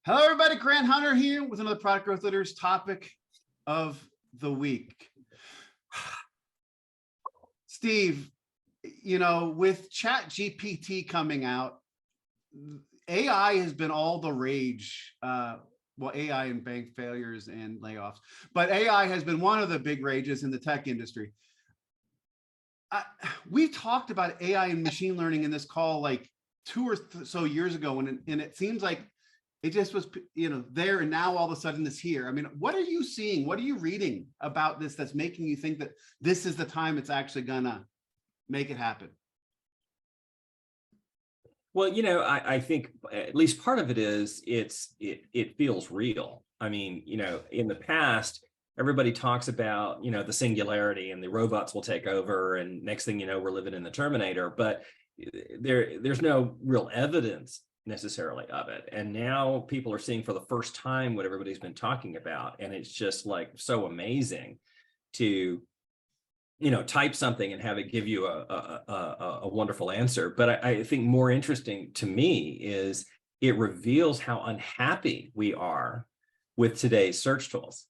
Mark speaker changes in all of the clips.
Speaker 1: Hello, everybody. Grant Hunter here with another Product Growth Leaders topic of the week. Steve, you know, with ChatGPT coming out, AI has been all the rage. Well, AI and bank failures and layoffs, but AI has been one of the big rages in the tech industry. We've talked about AI and machine learning in this call like 2 or so years ago, and it seems like it just was, you know, there, and now all of a sudden it's here. I mean, what are you seeing? What are you reading about this that's making you think that this is the time it's actually gonna make it happen?
Speaker 2: Well, you know, I think at least part of it is it feels real. I mean, you know, in the past, everybody talks about, you know, the singularity and the robots will take over, and next thing you know, we're living in the Terminator. But there's no real evidence necessarily of it. And now people are seeing for the first time what everybody's been talking about, and it's just like so amazing to, you know, type something and have it give you a wonderful answer. But I think more interesting to me is it reveals how unhappy we are with today's search tools.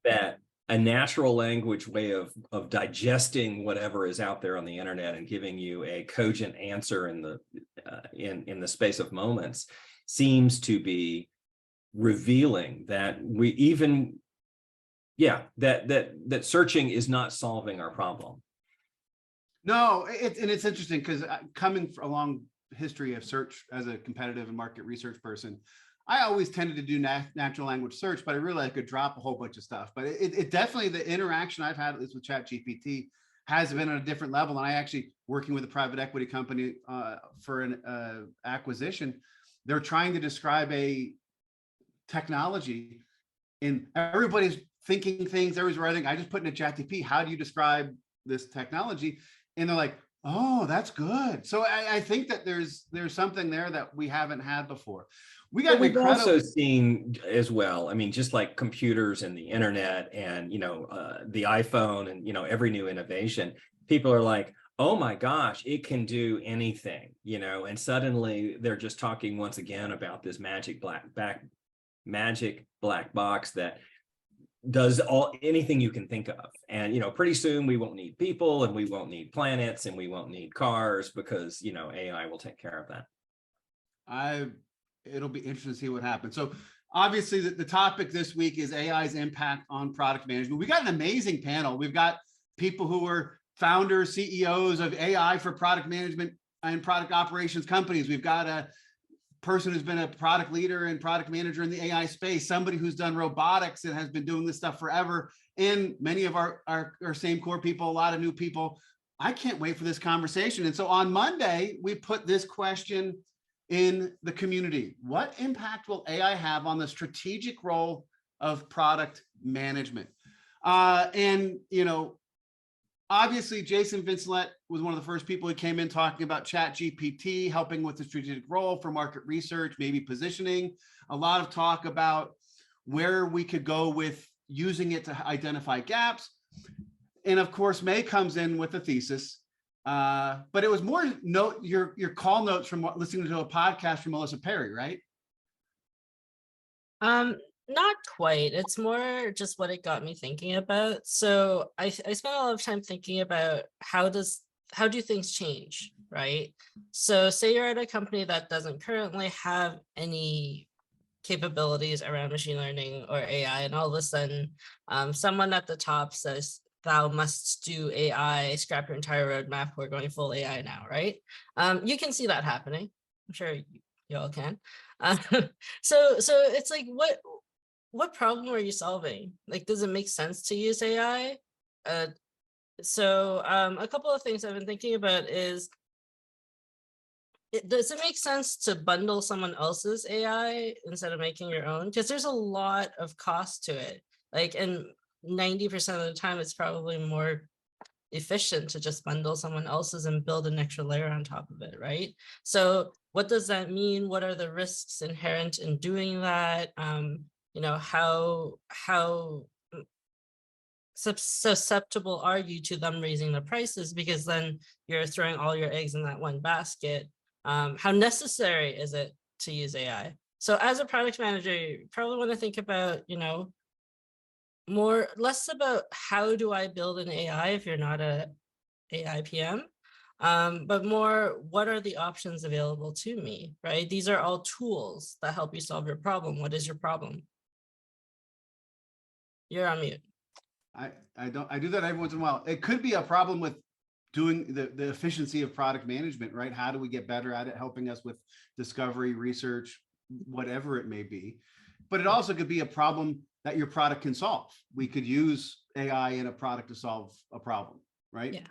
Speaker 2: That a natural language way of digesting whatever is out there on the internet and giving you a cogent answer in the space of moments seems to be revealing that that searching is not solving our problem.
Speaker 1: No, it's interesting because coming from a long history of search as a competitive and market research person, I always tended to do natural language search, but I realized I could drop a whole bunch of stuff. But it definitely, the interaction I've had, at least with ChatGPT, has been on a different level. And I actually, working with a private equity company for an acquisition, they're trying to describe a technology, and everybody's thinking things, everybody's writing. I just put in a ChatGPT, how do you describe this technology? And they're like, oh, that's good. So I think that there's something there that we haven't had before.
Speaker 2: We've also seen as well, I mean, just like computers and the internet and, you know, the iPhone and, you know, every new innovation, people are like, oh my gosh, it can do anything, you know, and suddenly they're just talking once again about this magic black box that does anything you can think of. And, you know, pretty soon we won't need people, and we won't need planets, and we won't need cars, because, you know, AI will take care of that.
Speaker 1: It'll be interesting to see what happens. So obviously the topic this week is AI's impact on product management. We got an amazing panel. We've got people who are founders, CEOs of AI for product management and product operations companies. We've got a person who's been a product leader and product manager in the AI space, somebody who's done robotics and has been doing this stuff forever, and many of our same core people, a lot of new people. I can't wait for this conversation. And so on Monday, we put this question in the community: what impact will AI have on the strategic role of product management? And, you know, obviously Jason Vincelette was one of the first people who came in talking about ChatGPT, helping with the strategic role for market research, maybe positioning. A lot of talk about where we could go with using it to identify gaps. And of course, May comes in with a thesis. But it was more your call notes from listening to a podcast from Melissa Perry, right?
Speaker 3: Not quite. It's more just what it got me thinking about. So I spent a lot of time thinking about how do things change, right? So say you're at a company that doesn't currently have any capabilities around machine learning or AI, and all of a sudden someone at the top says, thou must do AI, scrap your entire roadmap, we're going full AI now, right? You can see that happening. I'm sure you all can. So it's like, what problem are you solving? Like, does it make sense to use AI? So a couple of things I've been thinking about is, does it make sense to bundle someone else's AI instead of making your own? Because there's a lot of cost to it. Like, and 90% of the time, it's probably more efficient to just bundle someone else's and build an extra layer on top of it, right? So what does that mean? What are the risks inherent in doing that? You know, how susceptible are you to them raising the prices? Because then you're throwing all your eggs in that one basket. How necessary is it to use AI? So as a product manager, you probably want to think about, less about how do I build an AI if you're not a AI PM, but more what are the options available to me, right? These are all tools that help you solve your problem. What is your problem? You're on mute.
Speaker 1: I do that every once in a while. It could be a problem with doing the efficiency of product management, right? How do we get better at it, helping us with discovery, research, whatever it may be. But it also could be a problem that your product can solve. We could use AI in a product to solve a problem, right?
Speaker 3: Yeah.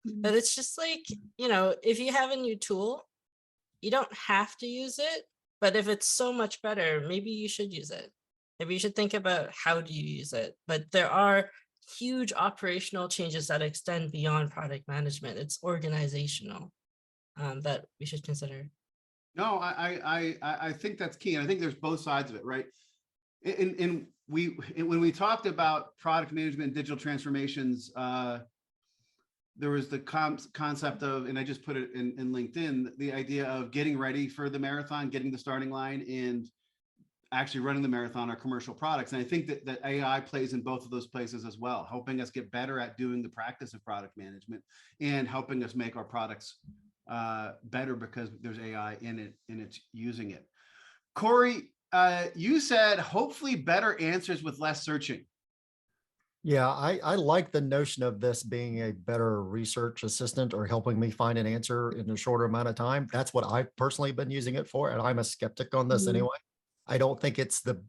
Speaker 3: But it's just like, if you have a new tool, you don't have to use it, but if it's so much better, maybe you should use it. Maybe you should think about how do you use it. But there are huge operational changes that extend beyond product management. It's organizational that we should consider.
Speaker 1: No, I think that's key. And I think there's both sides of it, right? When we talked about product management and digital transformations, there was the concept of, and I just put it in LinkedIn, the idea of getting ready for the marathon, getting the starting line, and actually running the marathon are commercial products. And I think that AI plays in both of those places as well, helping us get better at doing the practice of product management and helping us make our products better because there's AI in it and it's using it. Cory, you said hopefully better answers with less searching.
Speaker 4: Yeah, I like the notion of this being a better research assistant or helping me find an answer in a shorter amount of time. That's what I've personally been using it for. And I'm a skeptic on this anyway. I don't think it's the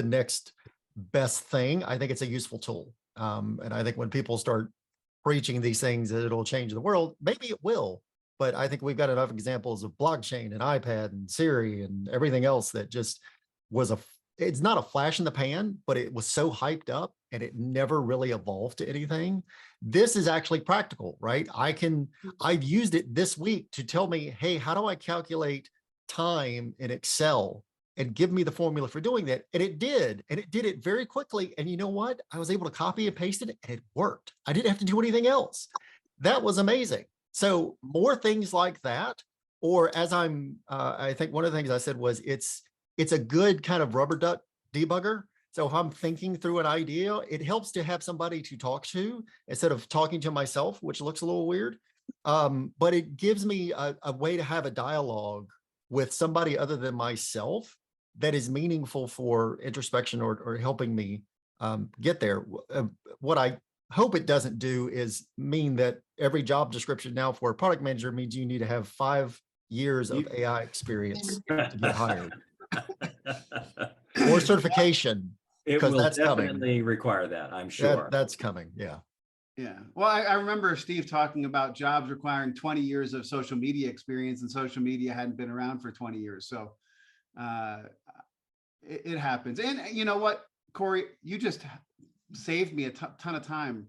Speaker 4: next best thing. I think it's a useful tool. And I think when people start preaching these things that it'll change the world, maybe it will. But I think we've got enough examples of blockchain and iPad and Siri and everything else that just was it's not a flash in the pan, but it was so hyped up and it never really evolved to anything. This is actually practical, right? I've used it this week to tell me, hey, how do I calculate time in Excel and give me the formula for doing that? And it did it very quickly. And you know what? I was able to copy and paste it and it worked. I didn't have to do anything else. That was amazing. So more things like that, or as I think one of the things I said was it's a good kind of rubber duck debugger. So if I'm thinking through an idea, it helps to have somebody to talk to instead of talking to myself, which looks a little weird. But it gives me a way to have a dialogue with somebody other than myself that is meaningful for introspection or helping me get there. What I hope it doesn't do is mean that every job description now for a product manager means you need to have 5 years of AI experience to get hired. Or certification.
Speaker 2: It will
Speaker 4: that's
Speaker 2: definitely
Speaker 4: coming.
Speaker 2: require that, I'm sure.
Speaker 4: That's coming, yeah.
Speaker 1: Yeah. Well, I remember Steve talking about jobs requiring 20 years of social media experience, and social media hadn't been around for 20 years. So it happens. And you know what, Cory, you just saved me a ton of time.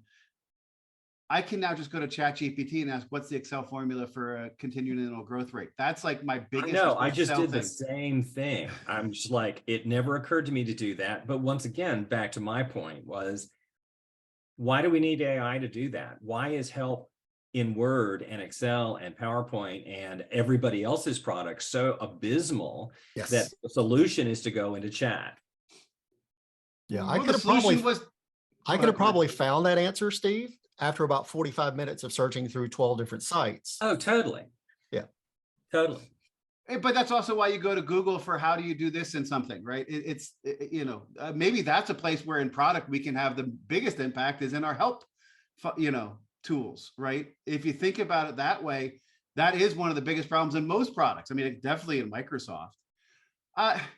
Speaker 1: I can now just go to ChatGPT and ask, what's the Excel formula for a continued annual growth rate? That's like my biggest.
Speaker 2: No, I just
Speaker 1: Excel
Speaker 2: did the
Speaker 1: thing.
Speaker 2: same thing. I'm just like, it never occurred to me to do that. But once again, back to my point was, why do we need AI to do that? Why is help in Word and Excel and PowerPoint and everybody else's products so abysmal that the solution is to go into chat?
Speaker 4: Yeah,
Speaker 1: Well,
Speaker 4: I could have probably found that answer, Steve, after about 45 minutes of searching through 12 different sites.
Speaker 2: Oh, totally.
Speaker 4: Yeah.
Speaker 2: Totally.
Speaker 1: But that's also why you go to Google for how do you do this in something, right? Maybe that's a place where in product we can have the biggest impact is in our help, tools, right? If you think about it that way, that is one of the biggest problems in most products. I mean, definitely in Microsoft.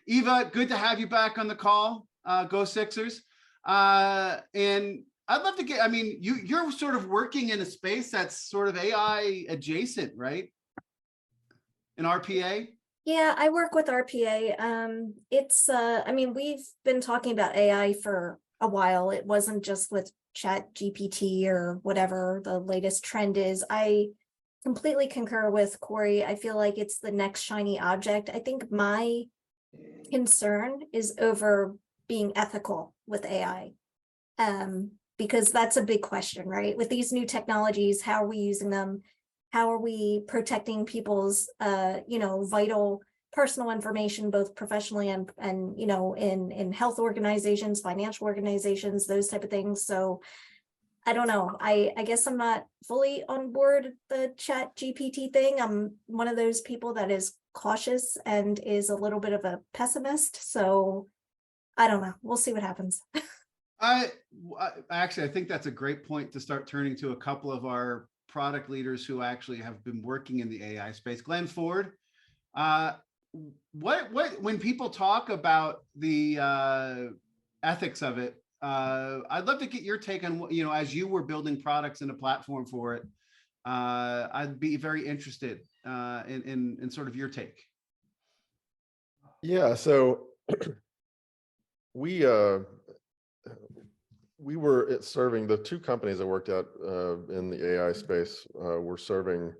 Speaker 1: Eva, good to have you back on the call. Go Sixers. And I'd love to you're sort of working in a space that's sort of AI adjacent, right? In RPA?
Speaker 5: Yeah, I work with RPA. We've been talking about AI for a while. It wasn't just with Chat GPT or whatever the latest trend is. I completely concur with Cory. I feel like it's the next shiny object. I think my concern is over being ethical with AI. Because that's a big question, right? With these new technologies, how are we using them? How are we protecting people's, vital personal information, both professionally and you know, in health organizations, financial organizations, those type of things. So I don't know. I guess I'm not fully on board the Chat GPT thing. I'm one of those people that is cautious and is a little bit of a pessimist. So I don't know. We'll see what happens.
Speaker 1: I actually, I think that's a great point to start turning to a couple of our product leaders who actually have been working in the AI space. Glen Ford, when people talk about the ethics of it, I'd love to get your take on what, you know, as you were building products and a platform for it. I'd be very interested in sort of your take.
Speaker 6: Yeah, so we were serving the two companies I worked at in the AI space were serving,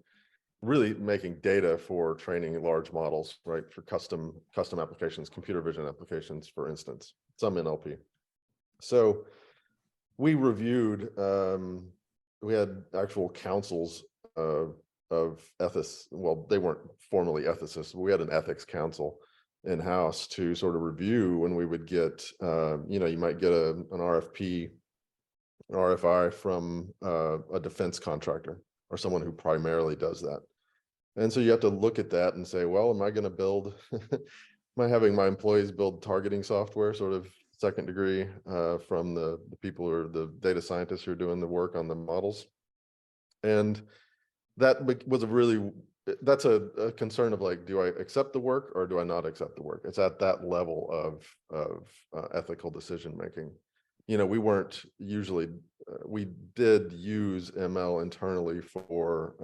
Speaker 6: really making data for training large models, right? For custom applications, computer vision applications, for instance, some NLP. So we reviewed, we had actual councils of ethicists. Well, they weren't formally ethicists, but we had an ethics council in-house to sort of review when we would get, you know, you might get an RFP, an RFI from a defense contractor or someone who primarily does that. And so you have to look at that and say, well, am I going to build, am I having my employees build targeting software, sort of second degree from the people who are the data scientists who are doing the work on the models? And that was a really, that's a concern of like, do I accept the work or do I not accept the work? It's at that level of ethical decision making. You know, we weren't usually, we did use ML internally for,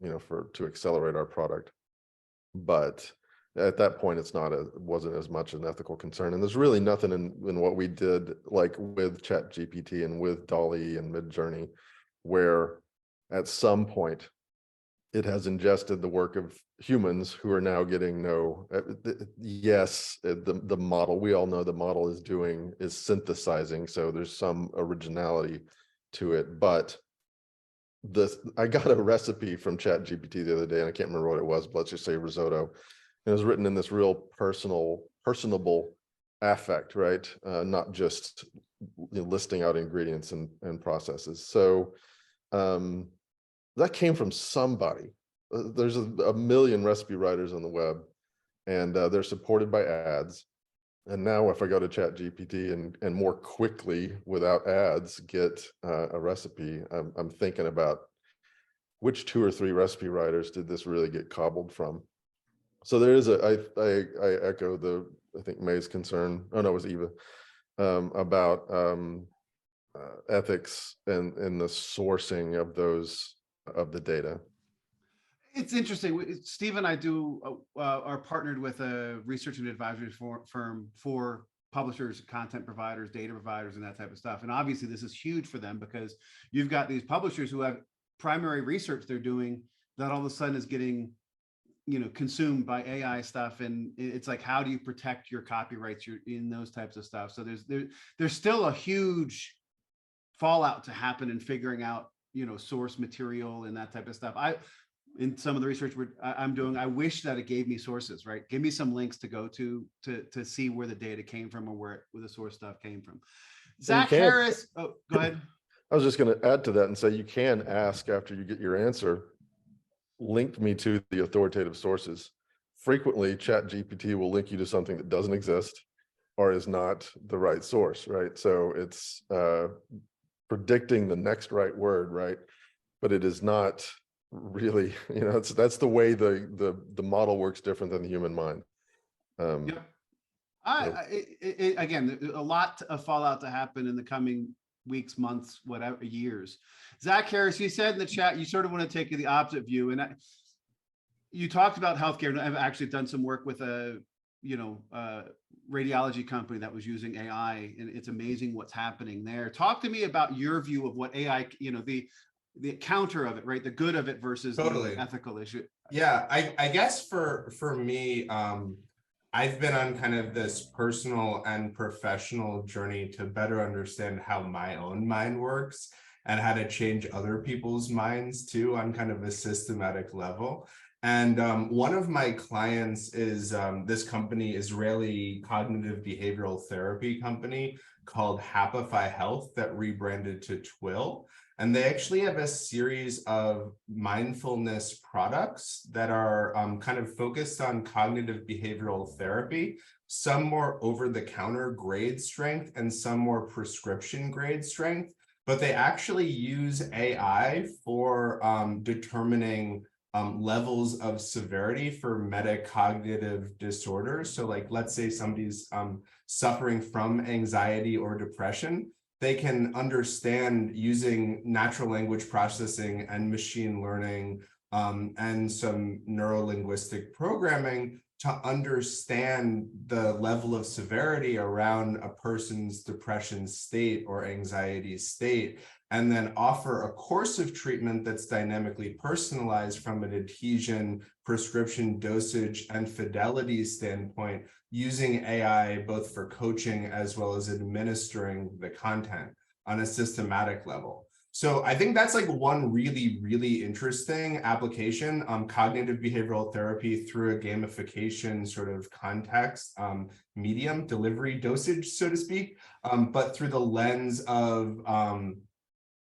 Speaker 6: you know, to accelerate our product. But at that point, it wasn't as much an ethical concern. And there's really nothing in what we did, like with Chat GPT and with DALL-E and Midjourney, where at some point it has ingested the work of humans who are now getting yes, the model, we all know the model is synthesizing. So there's some originality to it, but I got a recipe from Chat GPT the other day and I can't remember what it was, but let's just say risotto. It was written in this real personable affect, right? Not just, you know, listing out ingredients and processes. So that came from somebody. There's a million recipe writers on the web, and they're supported by ads. And now if I go to Chat GPT and more quickly without ads get a recipe, I'm thinking about which 2 or 3 recipe writers did this really get cobbled from? So there is I echo I think May's concern. Oh no, it was Eva, about ethics and the sourcing of the data.
Speaker 1: It's interesting. Steve and I are partnered with a research and advisory firm for publishers, content providers, data providers, and that type of stuff. And obviously this is huge for them because you've got these publishers who have primary research they're doing that all of a sudden is getting, you know, consumed by AI stuff. And it's like, how do you protect your copyrights in those types of stuff? So there's still a huge fallout to happen in figuring out, you know, source material and that type of stuff. In some of the research I'm doing, I wish that it gave me sources, right? Give me some links to go to see where the data came from or where the source stuff came from. Zach Harris, oh, go ahead.
Speaker 6: I was just going to add to that and say, you can ask after you get your answer, link me to the authoritative sources. Frequently, Chat GPT will link you to something that doesn't exist or is not the right source, right? So it's predicting the next right word, right? But it is not really, you know, that's the way the model works different than the human mind.
Speaker 1: Yep. Again, a lot of fallout to happen in the coming weeks, months, whatever, years. Zach Harris, you said in the chat, you sort of want to take the opposite view. And you talked about healthcare, and I've actually done some work with a, you know, radiology company that was using AI, and it's amazing what's happening there. Talk to me about your view of what AI, you know, the counter of it, right? The good of it versus the ethical issue.
Speaker 7: Yeah, I guess for me, I've been on kind of this personal and professional journey to better understand how my own mind works. and how to change other people's minds too on kind of a systematic level. And one of my clients is this company, Israeli cognitive behavioral therapy company called Happify Health that rebranded to Twill. And they actually have a series of mindfulness products that are kind of focused on cognitive behavioral therapy, some more over-the-counter grade strength and some more prescription grade strength. But they actually use AI for determining levels of severity for metacognitive disorders. So like, let's say somebody's suffering from anxiety or depression, they can understand using natural language processing and machine learning and some neuro-linguistic programming to understand the level of severity around a person's depression state or anxiety state, and then offer a course of treatment that's dynamically personalized from an adhesion, prescription dosage, and fidelity standpoint, using AI both for coaching as well as administering the content on a systematic level. So I think that's like one really, really interesting application, cognitive behavioral therapy through a gamification sort of context, medium, delivery, dosage, so to speak, but through the lens of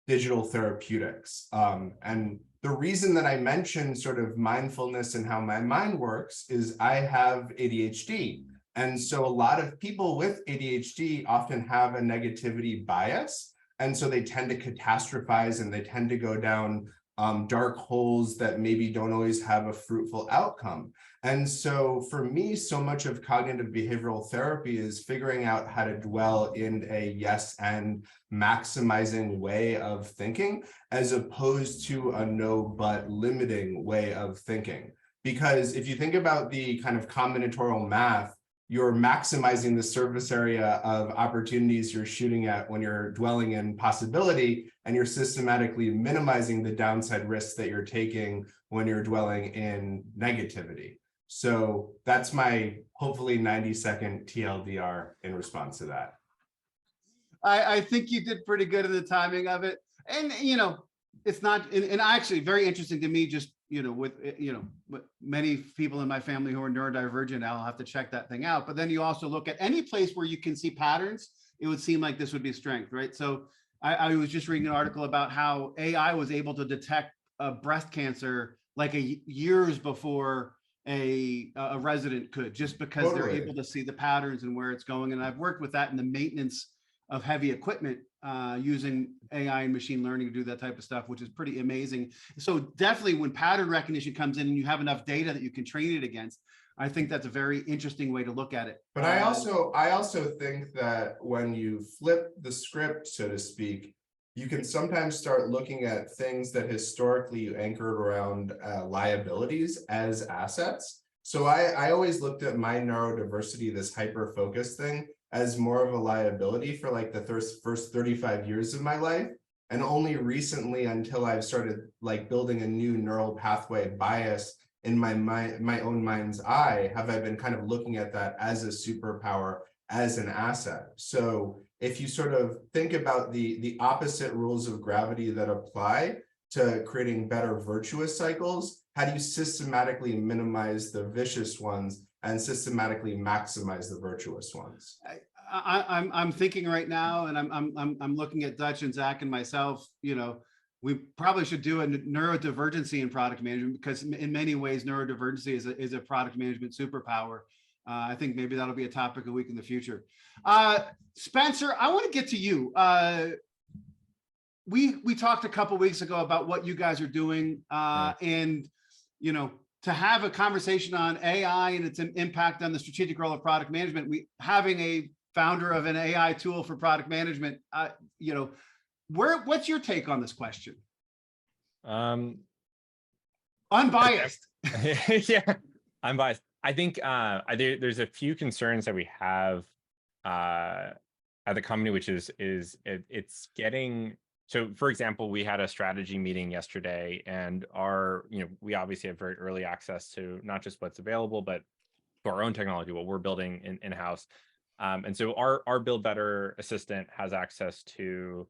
Speaker 7: digital therapeutics. And the reason that I mentioned sort of mindfulness and how my mind works is I have ADHD. And so a lot of people with ADHD often have a negativity bias. And so they tend to catastrophize and they tend to go down dark holes that maybe don't always have a fruitful outcome. And so for me, so much of cognitive behavioral therapy is figuring out how to dwell in a yes and maximizing way of thinking, as opposed to a no but limiting way of thinking. Because if you think about the kind of combinatorial math, you're maximizing the surface area of opportunities you're shooting at when you're dwelling in possibility, and you're systematically minimizing the downside risks that you're taking when you're dwelling in negativity. So that's my hopefully 90-second TLDR in response to that.
Speaker 1: I think you did pretty good in the timing of it. And, you know, it's not, and actually very interesting to me, just, you know, with many people in my family who are neurodivergent, I'll have to check that thing out. But then you also look at any place where you can see patterns, it would seem like this would be strength, right? So I was just reading an article about how AI was able to detect breast cancer like years before a resident could, just because they're able to see the patterns and where it's going. And I've worked with that in the maintenance of heavy equipment using AI and machine learning to do that type of stuff, which is pretty amazing. So definitely when pattern recognition comes in and you have enough data that you can train it against, I think that's a very interesting way to look at it.
Speaker 7: But I also think that when you flip the script, so to speak, you can sometimes start looking at things that historically you anchored around liabilities as assets. So I always looked at my neurodiversity, this hyper-focus thing, as more of a liability for like the first 35 years of my life. And only recently, until I've started like building a new neural pathway bias in my own mind's eye, have I been kind of looking at that as a superpower, as an asset. So if you sort of think about the opposite rules of gravity that apply to creating better virtuous cycles, how do you systematically minimize the vicious ones and systematically maximize the virtuous ones?
Speaker 1: I'm thinking right now, and I'm looking at Dutch and Zach and myself. You know, we probably should do a neurodivergency in product management, because in many ways neurodivergency is a product management superpower. I think maybe that'll be a topic of the week in the future. Spencer, I want to get to you. We talked a couple weeks ago about what you guys are doing, and you know, to have a conversation on AI and its impact on the strategic role of product management. Having a founder of an AI tool for product management, you know, what's your take on this question? Unbiased.
Speaker 8: Yeah, unbiased. I think there's a few concerns that we have at the company, which is it's getting. So, for example, we had a strategy meeting yesterday, and we obviously have very early access to not just what's available, but to our own technology, what we're building in-house. And so our Build Better assistant has access to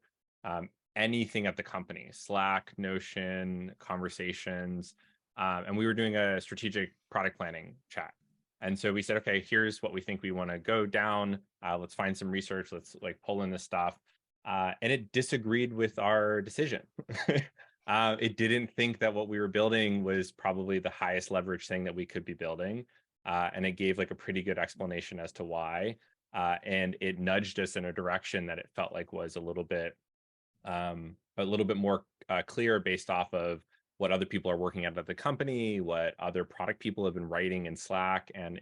Speaker 8: anything at the company, Slack, Notion, Conversations. And we were doing a strategic product planning chat. And so we said, okay, here's what we think we want to go down. Let's find some research. Let's like pull in this stuff. And it disagreed with our decision. It didn't think that what we were building was probably the highest leverage thing that we could be building. And it gave like a pretty good explanation as to why. And it nudged us in a direction that it felt like was a little bit more clear based off of what other people are working at the company, what other product people have been writing in Slack, and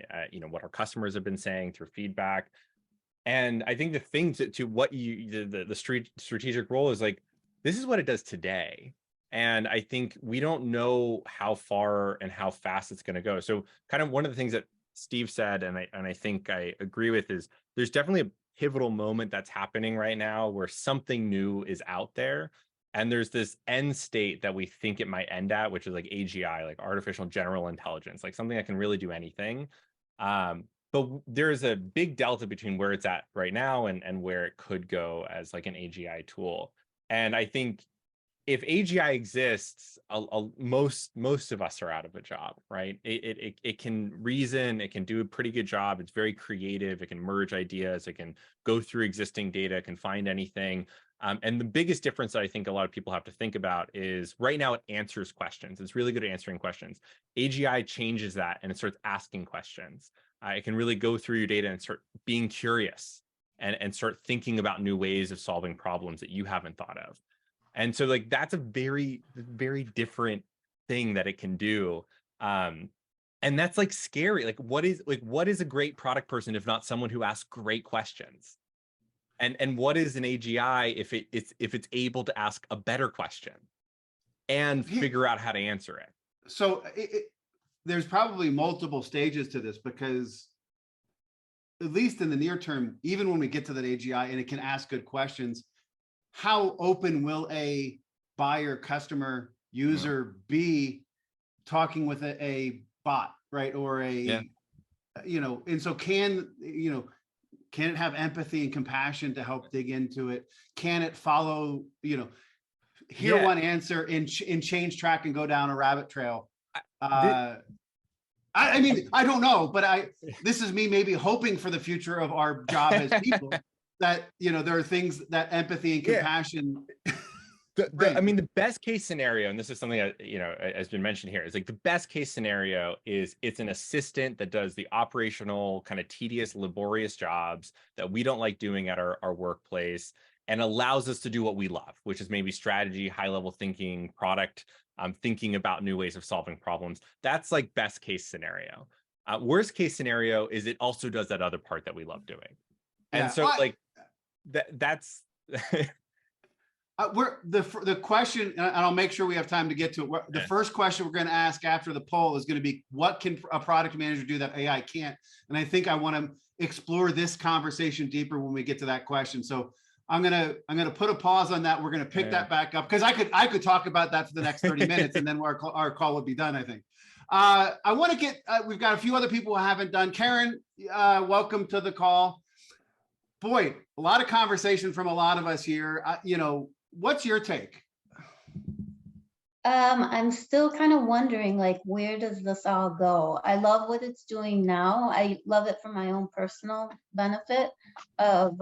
Speaker 8: what our customers have been saying through feedback. And I think the thing to what the strategic role is like, this is what it does today. And I think we don't know how far and how fast it's going to go. So kind of one of the things that Steve said, and I think I agree with, is there's definitely a pivotal moment that's happening right now where something new is out there. And there's this end state that we think it might end at, which is like AGI, like artificial general intelligence, like something that can really do anything. But there's a big delta between where it's at right now and where it could go as like an AGI tool. And I think if AGI exists, most of us are out of a job, right? It can reason, it can do a pretty good job. It's very creative. It can merge ideas. It can go through existing data, it can find anything. And the biggest difference that I think a lot of people have to think about is right now it answers questions. It's really good at answering questions. AGI changes that and it starts asking questions. It can really go through your data and start being curious and start thinking about new ways of solving problems that you haven't thought of. And so like that's a very, very different thing that it can do. And that's like scary. Like what is a great product person if not someone who asks great questions? And what is an AGI if it's able to ask a better question and figure out how to answer it?
Speaker 1: So there's probably multiple stages to this, because at least in the near term, even when we get to that AGI and it can ask good questions, how open will a buyer, customer, user be talking with a bot, right? Or and so can it have empathy and compassion to help dig into it? Can it follow, hear one answer and change track and go down a rabbit trail? I mean, I don't know, but this is me maybe hoping for the future of our job as people that, there are things that empathy and compassion.
Speaker 8: I mean, the best case scenario, and this is something that, has been mentioned here, is like the best case scenario is it's an assistant that does the operational kind of tedious, laborious jobs that we don't like doing at our workplace and allows us to do what we love, which is maybe strategy, high level thinking, product, thinking about new ways of solving problems. That's like best case scenario. Worst case scenario is it also does that other part that we love doing. And so like that's
Speaker 1: the question, and I'll make sure we have time to get to it. The first question we're going to ask after the poll is going to be, what can a product manager do that AI can't? And I think I want to explore this conversation deeper when we get to that question. So I'm gonna put a pause on that. We're going to pick that back up, because I could talk about that for the next 30 minutes, and then our call would be done, I think. I want to get, we've got a few other people who haven't done. Karen, welcome to the call. Boy, a lot of conversation from a lot of us here. What's your take?
Speaker 9: I'm still kind of wondering, like, where does this all go? I love what it's doing now. I love it for my own personal benefit of,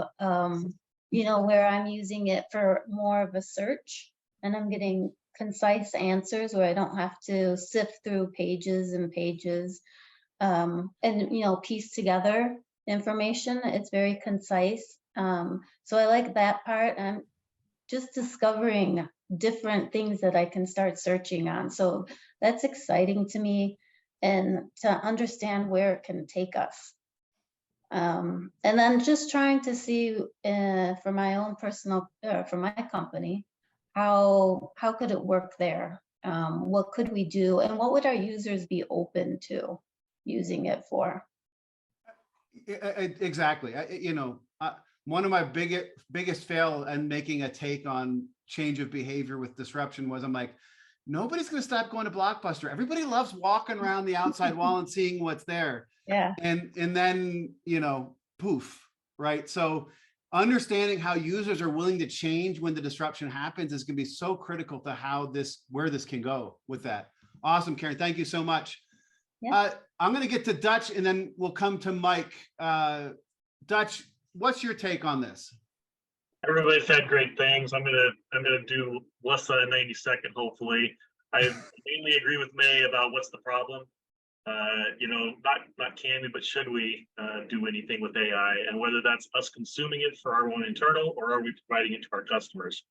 Speaker 9: where I'm using it for more of a search and I'm getting concise answers where I don't have to sift through pages and pages and, piece together information. It's very concise. So I like that part. I'm just discovering different things that I can start searching on. So that's exciting to me, and to understand where it can take us. And then just trying to see for my own personal, for my company, how could it work there? What could we do? And what would our users be open to using it for?
Speaker 1: Exactly. One of my biggest fail in making a take on change of behavior with disruption was, I'm like, nobody's going to stop going to Blockbuster. Everybody loves walking around the outside wall and seeing what's there.
Speaker 9: Yeah.
Speaker 1: And then, poof, right? So understanding how users are willing to change when the disruption happens is going to be so critical to where this can go with that. Awesome, Karen. Thank you so much.
Speaker 9: Yeah.
Speaker 1: I'm going to get to Dutch and then we'll come to Mike. Dutch, what's your take on this?
Speaker 10: Everybody said great things. I'm gonna do less than a 90-second, hopefully. I mainly agree with May about what's the problem. You know, not can we, but should we do anything with AI, and whether that's us consuming it for our own internal, or are we providing it to our customers?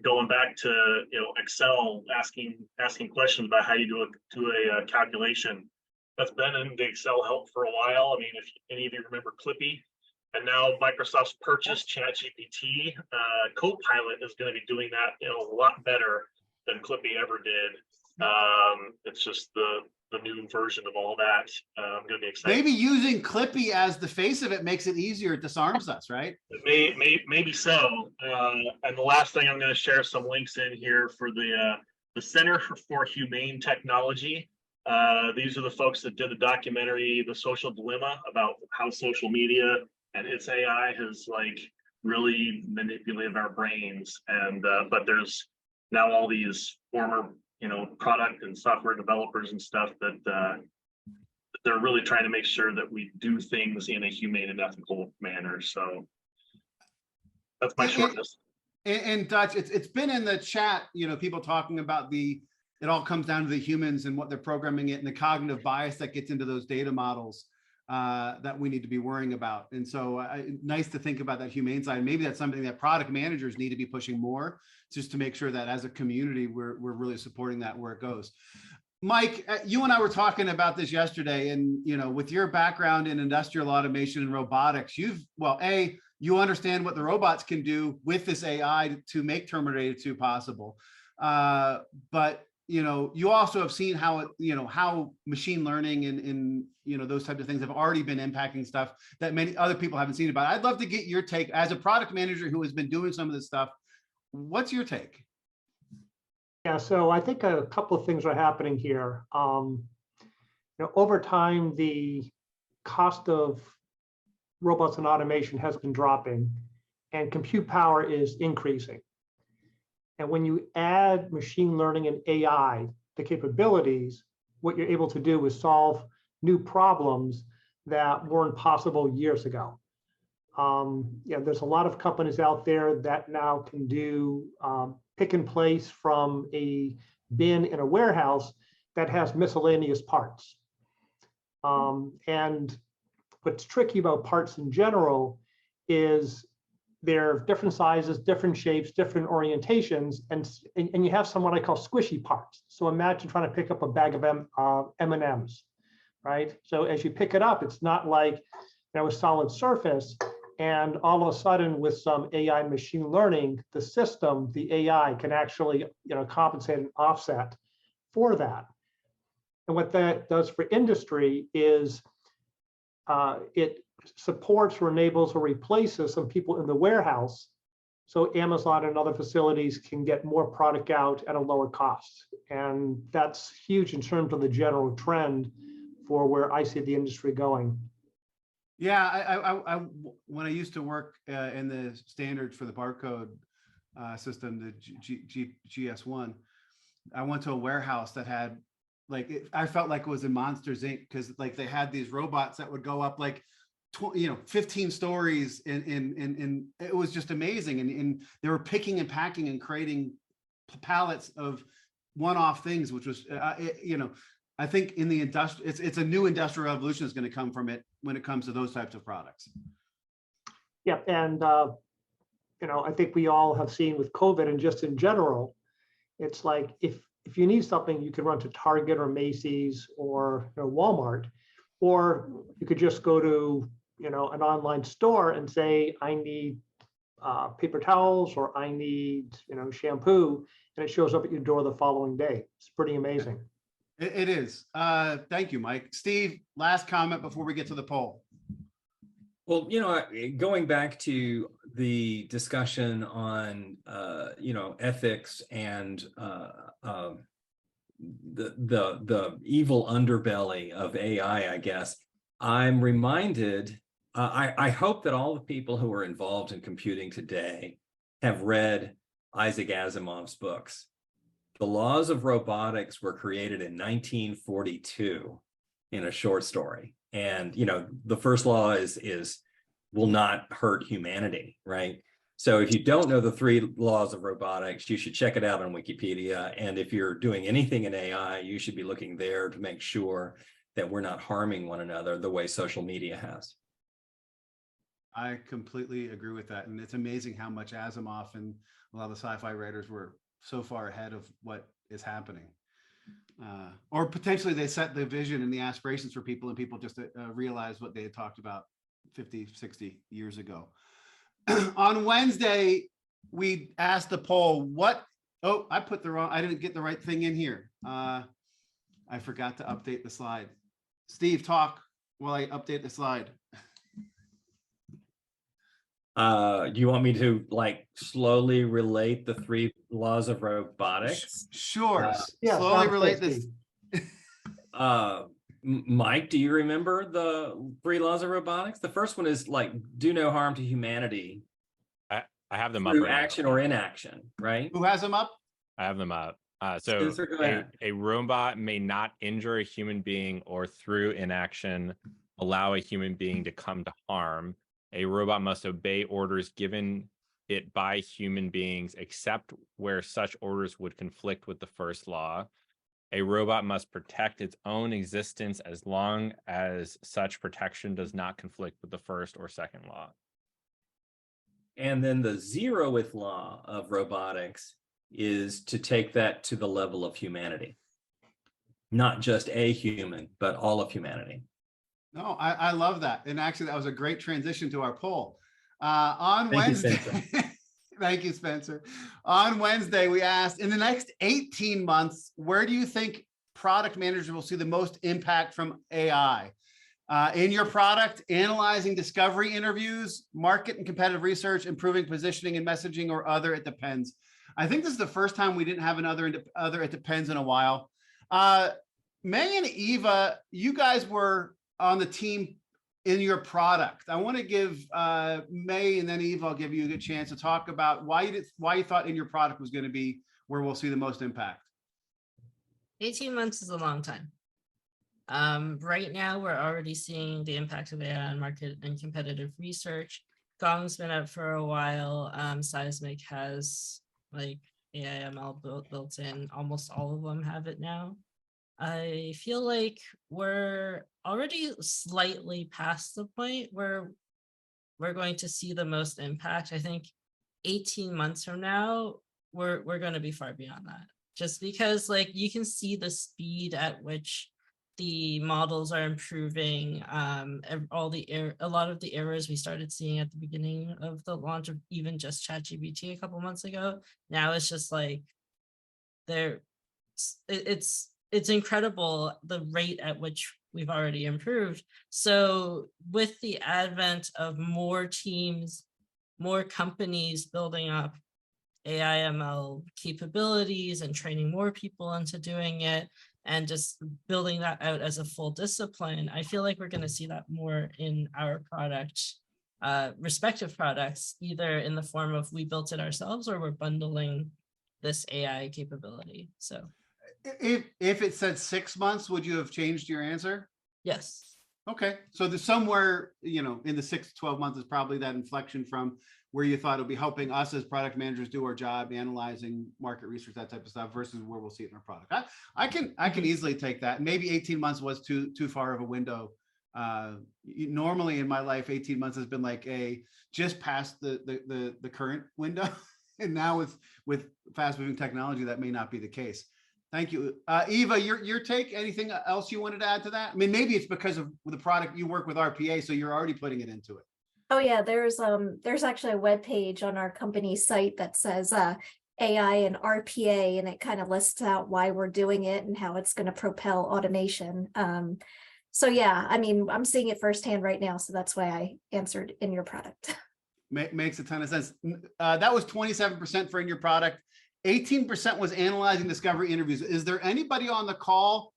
Speaker 10: Going back to, you know, Excel, asking questions about how you do a calculation. That's been in the Excel help for a while. I mean, if any of you remember Clippy, and now Microsoft's purchased ChatGPT, Copilot is going to be doing that, you know, a lot better than Clippy ever did. It's just the new version of all that. I'm going to be excited.
Speaker 1: Maybe using Clippy as the face of it makes it easier. It disarms us, right?
Speaker 10: Maybe so. And the last thing, I'm going to share some links in here for the Center for Humane Technology. These are the folks that did the documentary, The Social Dilemma, about how social media and its AI has like really manipulated our brains. And but there's now all these former, you know, product and software developers and stuff that they're really trying to make sure that we do things in a humane and ethical manner. So that's my shortness.
Speaker 1: And Dutch, it's been in the chat, you know, people talking about it all comes down to the humans and what they're programming it and the cognitive bias that gets into those data models that we need to be worrying about. And so nice to think about that humane side. Maybe that's something that product managers need to be pushing more, just to make sure that as a community, we're really supporting that where it goes. Mike, you and I were talking about this yesterday, and you know, with your background in industrial automation and robotics, you understand what the robots can do with this AI to make Terminator 2 possible. But you know, you also have seen how how machine learning and you know, those types of things have already been impacting stuff that many other people haven't seen about. I'd love to get your take as a product manager who has been doing some of this stuff. What's your take?
Speaker 11: Yeah, so I think a couple of things are happening here. You know, over time, the cost of robots and automation has been dropping, and compute power is increasing. And when you add machine learning and AI, the capabilities, what you're able to do is solve new problems that weren't possible years ago. Yeah, there's a lot of companies out there that now can do pick and place from a bin in a warehouse that has miscellaneous parts. And what's tricky about parts in general is they're different sizes, different shapes, different orientations, and you have some what I call squishy parts. So imagine trying to pick up a bag of M&Ms, right? So as you pick it up, it's not like a solid surface, and all of a sudden with some AI machine learning, the system, the AI can actually compensate and offset for that. And what that does for industry is it supports or enables or replaces some people in the warehouse, so Amazon and other facilities can get more product out at a lower cost. And that's huge in terms of the general trend for where I see the industry going.
Speaker 1: Yeah, I when I used to work in the standards for the barcode system, the GS1, I went to a warehouse that had I felt like it was in Monsters Inc. because they had these robots that would go up 15 stories, and it was just amazing. And they were picking and packing and creating pallets of one-off things, which was I think in the it's a new industrial revolution is going to come from it when it comes to those types of products.
Speaker 11: Yeah, and I think we all have seen with COVID and just in general, it's like if you need something, you can run to Target or Macy's or Walmart, or you could just go to an online store and say, I need paper towels, or I need shampoo, and it shows up at your door the following day. It's pretty amazing.
Speaker 1: It is. Thank you, Mike. Steve, last comment before we get to the poll.
Speaker 2: Well, going back to the discussion on, ethics and the evil underbelly of AI, I guess, I'm reminded I hope that all the people who are involved in computing today have read Isaac Asimov's books. The laws of robotics were created in 1942 in a short story. And, you know, the first law is will not hurt humanity, right? So if you don't know the 3 laws of robotics, you should check it out on Wikipedia. And if you're doing anything in AI, you should be looking there to make sure that we're not harming one another the way social media has.
Speaker 1: I completely agree with that. And it's amazing how much Asimov and a lot of the sci-fi writers were so far ahead of what is happening. Or potentially they set the vision and the aspirations for people, and people just realized what they had talked about 50, 60 years ago. On Wednesday, we asked the poll, I didn't get the right thing in here. I forgot to update the slide. Steve, talk while I update the slide.
Speaker 2: Do you want me to like slowly relate the 3 laws of robotics?
Speaker 1: Sure.
Speaker 11: Yeah,
Speaker 1: Slowly
Speaker 11: sounds
Speaker 1: relate
Speaker 11: good,
Speaker 1: this.
Speaker 11: Steve.
Speaker 2: Mike, do you remember the 3 laws of robotics? The first one is like, do no harm to humanity.
Speaker 8: I have them up
Speaker 2: Through
Speaker 8: right now.
Speaker 2: action or inaction, right?
Speaker 1: Who has them up?
Speaker 8: I have them up. So
Speaker 2: Spencer, go ahead.
Speaker 8: a robot may not injure a human being or through inaction allow a human being to come to harm. A robot must obey orders given it by human beings, except where such orders would conflict with the first law. A robot must protect its own existence as long as such protection does not conflict with the first or second law.
Speaker 2: And then the 0th law of robotics is to take that to the level of humanity. Not just a human, but all of humanity.
Speaker 1: No, I love that. And actually, that was a great transition to our poll. On
Speaker 2: Thank you,
Speaker 1: Wednesday,
Speaker 2: Spencer.
Speaker 1: thank you, Spencer. On Wednesday, we asked, in the next 18 months, where do you think product managers will see the most impact from AI? In your product, analyzing discovery interviews, market and competitive research, improving positioning and messaging, or other, it depends. I think this is the first time we didn't have another it depends in a while. May and Eva, you guys were on the team in your product. I want to give May and then Eva, I'll give you a good chance to talk about why you thought in your product was going to be where we'll see the most impact.
Speaker 3: 18 months is a long time. Right now, we're already seeing the impact of AI on market and competitive research. Gong's been out for a while. Seismic has like AI ML built in. Almost all of them have it now. I feel like we're already slightly past the point where we're going to see the most impact. I think 18 months from now, we're going to be far beyond that. Just because like you can see the speed at which the models are improving, a lot of the errors we started seeing at the beginning of the launch of even just ChatGPT a couple months ago. Now it's just like it's incredible the rate at which we've already improved. So with the advent of more teams, more companies building up AI ML capabilities and training more people into doing it, and just building that out as a full discipline, I feel like we're going to see that more in our product, respective products, either in the form of we built it ourselves or we're bundling this AI capability. So
Speaker 1: if it said 6 months, would you have changed your answer?
Speaker 3: yes.
Speaker 1: Okay, so there's somewhere, in the 6 to 12 months is probably that inflection from where you thought it'll be helping us as product managers do our job, analyzing market research, that type of stuff, versus where we'll see it in our product. I can easily take that. Maybe 18 months was too far of a window. Normally in my life, 18 months has been like just past the current window, and now with fast moving technology, that may not be the case. Thank you. Eva, your take, anything else you wanted to add to that? I mean, maybe it's because of the product you work with RPA, so you're already putting it into it.
Speaker 5: Oh yeah, there's actually a web page on our company site that says AI and RPA, and it kind of lists out why we're doing it and how it's going to propel automation. So yeah, I mean, I'm seeing it firsthand right now, so that's why I answered in your product.
Speaker 1: Makes a ton of sense. That was 27% for in your product. 18% was analyzing discovery interviews. Is there anybody on the call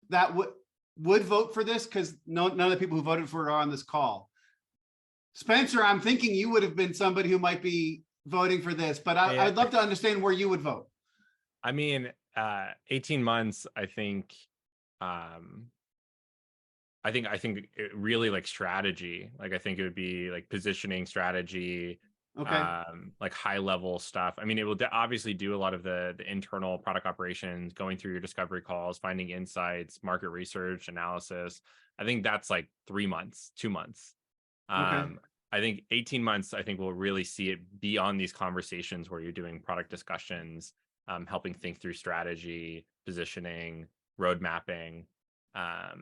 Speaker 1: that would vote for this? Because none of the people who voted for it are on this call. Spencer, I'm thinking you would have been somebody who might be voting for this, but
Speaker 8: Yeah.
Speaker 1: I'd love to understand where you would vote.
Speaker 8: I mean, 18 months, I think it really like strategy. Like I think it would be like positioning strategy,
Speaker 1: Okay.
Speaker 8: like high level stuff. I mean, it will obviously do a lot of the internal product operations, going through your discovery calls, finding insights, market research, analysis. I think that's like 3 months, 2 months.
Speaker 1: Okay.
Speaker 8: I think 18 months, I think we'll really see it beyond these conversations where you're doing product discussions, helping think through strategy, positioning, road mapping. I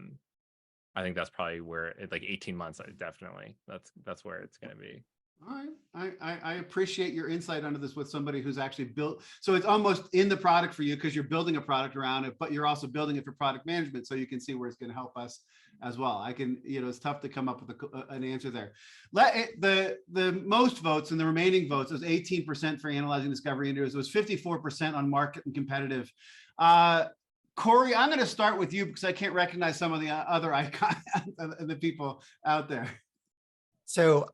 Speaker 8: think that's probably where like 18 months, definitely that's where it's going to be.
Speaker 1: All right. I appreciate your insight onto this with somebody who's actually built. So it's almost in the product for you because you're building a product around it, but you're also building it for product management. So you can see where it's going to help us as well. I can, it's tough to come up with an answer there. The most votes and the remaining votes was 18% for analyzing discovery indicators. It was 54% on market and competitive. Cory, I'm going to start with you because I can't recognize some of the other icons and the people out there.
Speaker 4: So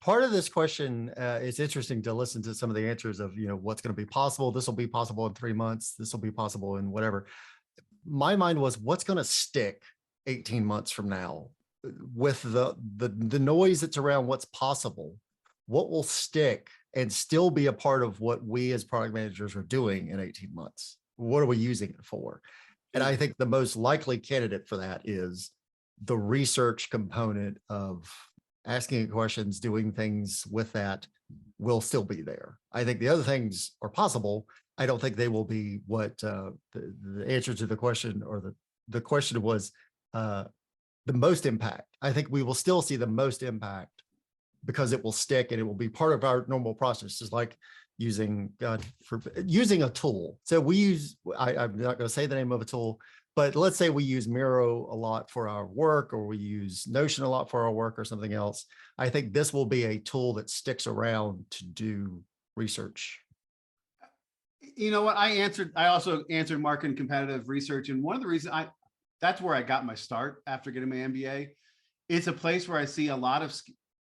Speaker 4: part of this question, it's interesting to listen to some of the answers of, what's going to be possible. This will be possible in 3 months. This will be possible in whatever. My mind was what's going to stick 18 months from now with the noise that's around what's possible. What will stick and still be a part of what we as product managers are doing in 18 months? What are we using it for? And I think the most likely candidate for that is the research component of asking questions, doing things with that will still be there. I think the other things are possible. I don't think they will be what the answer to the question, or the question was the most impact. I think we will still see the most impact because it will stick and it will be part of our normal process. Just like using a tool. So we use, I'm not going to say the name of a tool, but let's say we use Miro a lot for our work, or we use Notion a lot for our work, or something else. I think this will be a tool that sticks around to do research.
Speaker 1: You know what? I also answered market and competitive research. And one of the reasons that's where I got my start after getting my MBA. It's a place where I see a lot of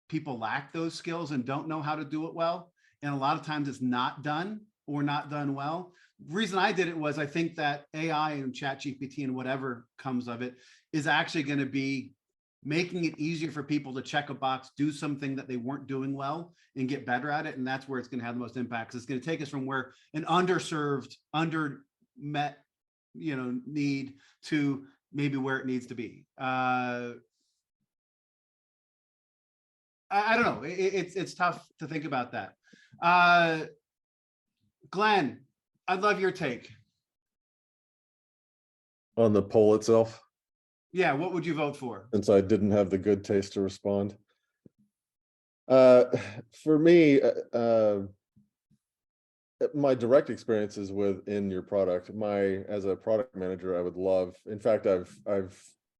Speaker 1: people lack those skills and don't know how to do it well. And a lot of times it's not done or not done well. The reason I did it was I think that AI and ChatGPT and whatever comes of it is actually going to be making it easier for people to check a box, do something that they weren't doing well and get better at it. And that's where it's going to have the most impact. It's going to take us from where an underserved, undermet, need to maybe where it needs to be. I don't know. It's tough to think about that. Glenn, I'd love your take.
Speaker 6: On the poll itself?
Speaker 1: Yeah, what would you vote for? Since
Speaker 6: I didn't have the good taste to respond. For me, my direct experiences within your product, as a product manager, I would love, in fact, I've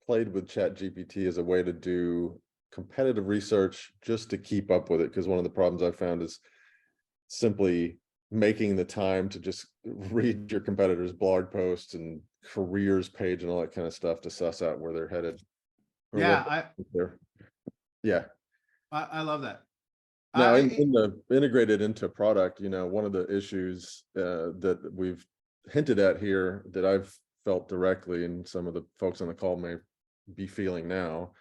Speaker 6: played with ChatGPT as a way to do competitive research just to keep up with it. Because one of the problems I've found is simply making the time to just read your competitors' blog posts and careers page and all that kind of stuff to suss out where they're headed.
Speaker 1: Yeah,
Speaker 6: yeah.
Speaker 1: I love that.
Speaker 6: Now, in the integrated into product, one of the issues that we've hinted at here that I've felt directly, and some of the folks on the call may be feeling now,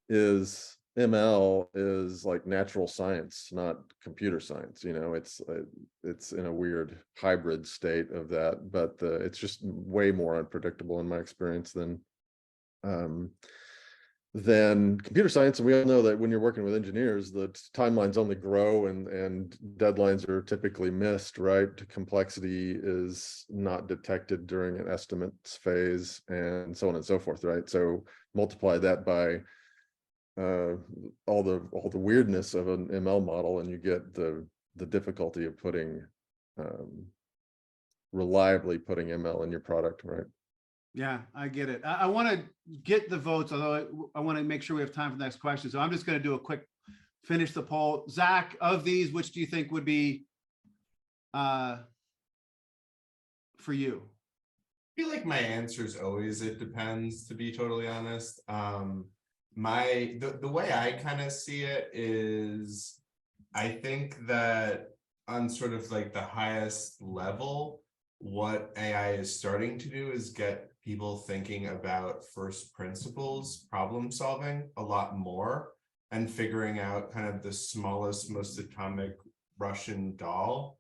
Speaker 6: is ML is like natural science, not computer science. It's in a weird hybrid state of that, but it's just way more unpredictable in my experience than computer science. And we all know that when you're working with engineers, the timelines only grow and deadlines are typically missed, right? Complexity is not detected during an estimates phase, and so on and so forth, right? So multiply that by all the weirdness of an ML model, and you get the difficulty of reliably putting ML in your product, right?
Speaker 1: Yeah, I get it. I want to get the votes, although I want to make sure we have time for the next question. So I'm just going to do a quick finish the poll. Zach, of these, which do you think would be for you?
Speaker 7: I feel like my answer is always, it depends, to be totally honest. the way I kind of see it is, I think that on sort of like the highest level, what AI is starting to do is get people thinking about first principles problem solving a lot more, and figuring out kind of the smallest, most atomic Russian doll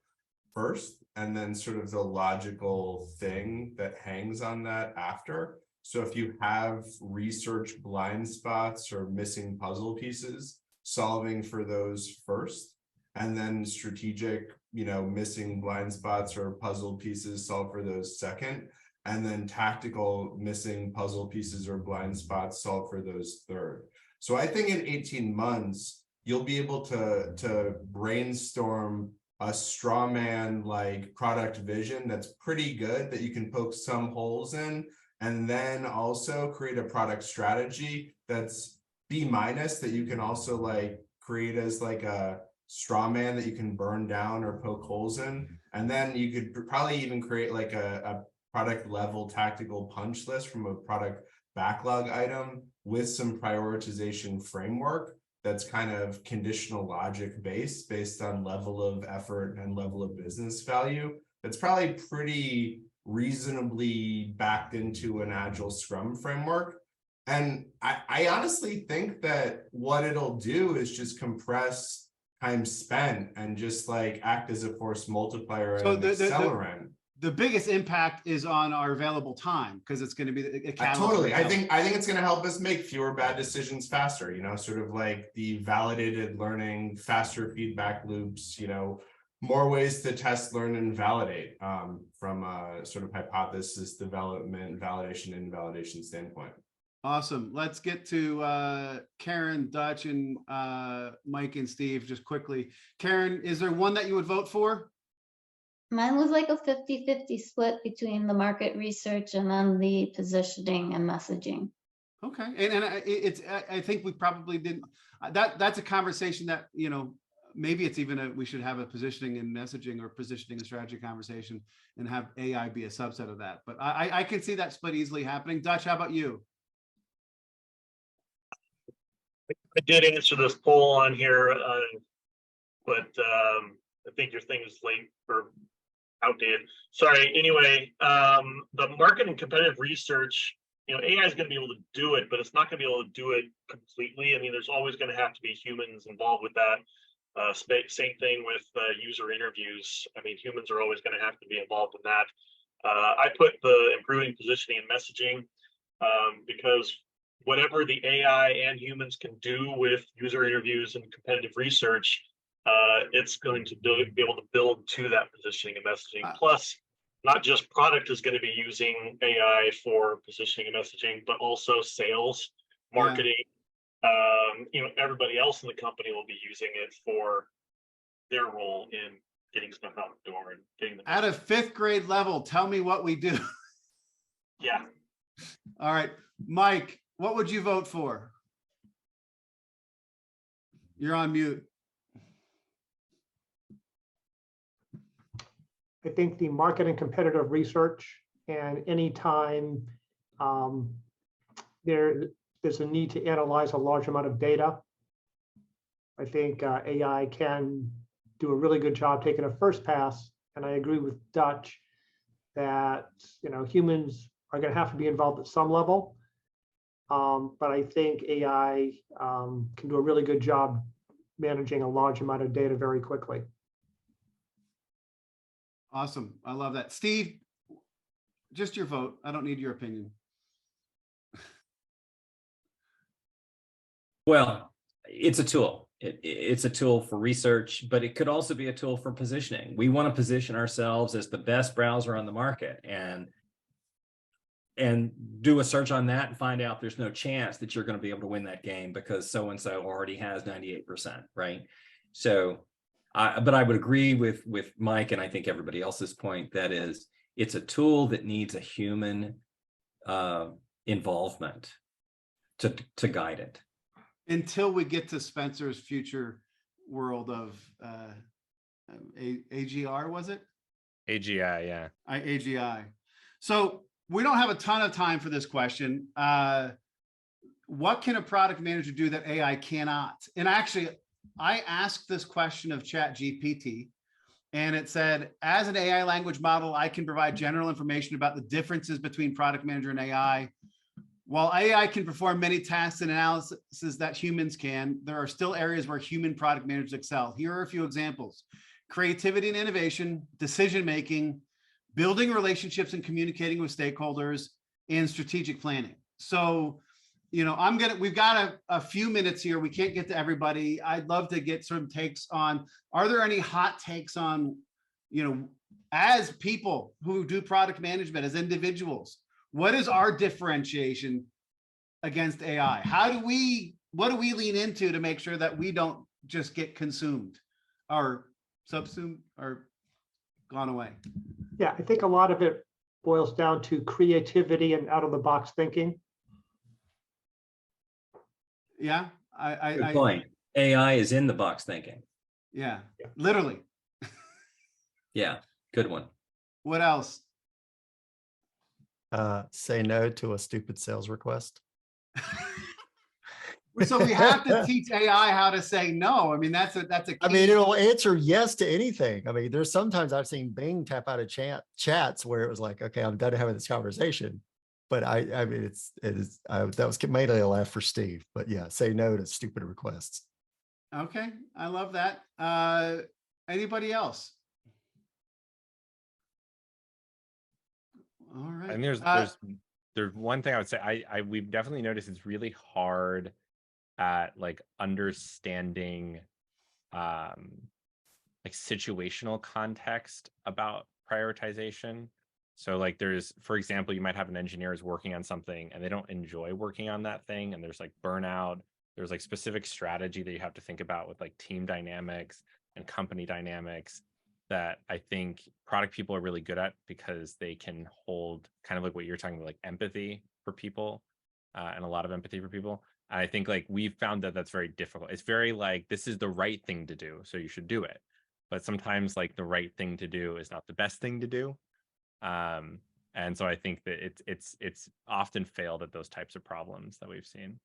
Speaker 7: first, and then sort of the logical thing that hangs on that after. So if you have research blind spots or missing puzzle pieces, solving for those first, and then strategic, missing blind spots or puzzle pieces, solve for those second, and then tactical missing puzzle pieces or blind spots, solve for those third. So I think in 18 months, you'll be able to brainstorm a straw man like product vision that's pretty good, that you can poke some holes in, and then also create a product strategy that's B-, that you can also like create as like a straw man that you can burn down or poke holes in. And then you could probably even create like a product level tactical punch list from a product backlog item with some prioritization framework that's kind of conditional logic based on level of effort and level of business value. That's probably pretty reasonably backed into an agile Scrum framework. And I honestly think that what it'll do is just compress time spent and just like act as a force multiplier and an accelerant.
Speaker 1: The biggest impact is on our available time, because it's going to be a catalyst.
Speaker 7: Totally. I think it's going to help us make fewer bad decisions faster, sort of like the validated learning, faster feedback loops, more ways to test, learn, and validate from a sort of hypothesis development, validation, and invalidation standpoint.
Speaker 1: Awesome. Let's get to Karen, Dutch, and Mike and Steve just quickly. Karen, is there one that you would vote for?
Speaker 9: Mine was like a 50-50 split between the market research and then the positioning and messaging.
Speaker 1: Okay, and I think we probably didn't. That's a conversation that maybe it's even we should have a positioning and messaging or positioning and strategy conversation and have AI be a subset of that. But I can see that split easily happening. Dutch, how about you?
Speaker 10: I did answer this poll on here, but I think your thing is late or outdated. Sorry. Anyway, the market and competitive research, AI is going to be able to do it, but it's not going to be able to do it completely. I mean, there's always going to have to be humans involved with that. Same thing with user interviews. I mean, humans are always going to have to be involved in that. I put the improving positioning and messaging because whatever the AI and humans can do with user interviews and competitive research, it's going to be able to build to that positioning and messaging. Plus, not just product is going to be using AI for positioning and messaging, but also sales, marketing. Everybody else in the company will be using it for their role in getting stuff out the door and getting the
Speaker 1: at a 5th grade level. Tell me what we do.
Speaker 10: Yeah.
Speaker 1: All right, Mike, what would you vote for? You're on mute.
Speaker 11: I think the market and competitive research, and anytime there's a need to analyze a large amount of data, I think AI can do a really good job taking a first pass. And I agree with Dutch that humans are going to have to be involved at some level. But I think AI can do a really good job managing a large amount of data very quickly.
Speaker 1: Awesome. I love that. Steve, just your vote. I don't need your opinion.
Speaker 2: Well, it's a tool. It's a tool for research, but it could also be a tool for positioning. We want to position ourselves as the best browser on the market and do a search on that and find out there's no chance that you're going to be able to win that game because so-and-so already has 98%, right? So, but I would agree with Mike and I think everybody else's point, that is, it's a tool that needs a human involvement to guide it.
Speaker 1: Until we get to Spencer's future world of AGR, was it?
Speaker 8: AGI, yeah.
Speaker 1: AGI. So we don't have a ton of time for this question. what can a product manager do that AI cannot? And actually, I asked this question of ChatGPT, and it said, as an AI language model, I can provide general information about the differences between product manager and AI. While AI can perform many tasks and analysis that humans can, there are still areas where human product managers excel. Here are a few examples: creativity and innovation, decision-making, building relationships and communicating with stakeholders, and strategic planning. So, you know, we've got a few minutes here. We can't get to everybody. I'd love to get some takes on, are there any hot takes on, you know, as people who do product management, as individuals, what is our differentiation against AI? What do we lean into to make sure that we don't just get consumed or subsumed or gone away?
Speaker 11: Yeah, I think a lot of it boils down to creativity and out of the box thinking.
Speaker 1: Yeah,
Speaker 2: Good point. AI is in the box thinking.
Speaker 1: Yeah, literally.
Speaker 2: Yeah, good one.
Speaker 1: What else?
Speaker 4: Say no to a stupid sales request.
Speaker 1: So we have to teach AI how to say no. I mean, that's a key.
Speaker 4: I mean, it'll answer yes to anything. I mean, there's sometimes I've seen Bing tap out of chats where it was like, okay, I'm done having this conversation. But I mean, that was mainly a laugh for Steve. But yeah, say no to stupid requests.
Speaker 1: Okay, I love that. Anybody else? All right.
Speaker 8: And there's one thing I would say. We've definitely noticed it's really hard at like understanding like situational context about prioritization. So like there's, for example, you might have an engineer who's working on something and they don't enjoy working on that thing, and there's like burnout. There's like specific strategy that you have to think about with like team dynamics and company dynamics that I think product people are really good at, because they can hold kind of like what you're talking about, like empathy for people, and a lot of empathy for people. And I think like we've found that that's very difficult. It's very like, this is the right thing to do, so you should do it. But sometimes like the right thing to do is not the best thing to do. And so I think that it's often failed at those types of problems that we've seen.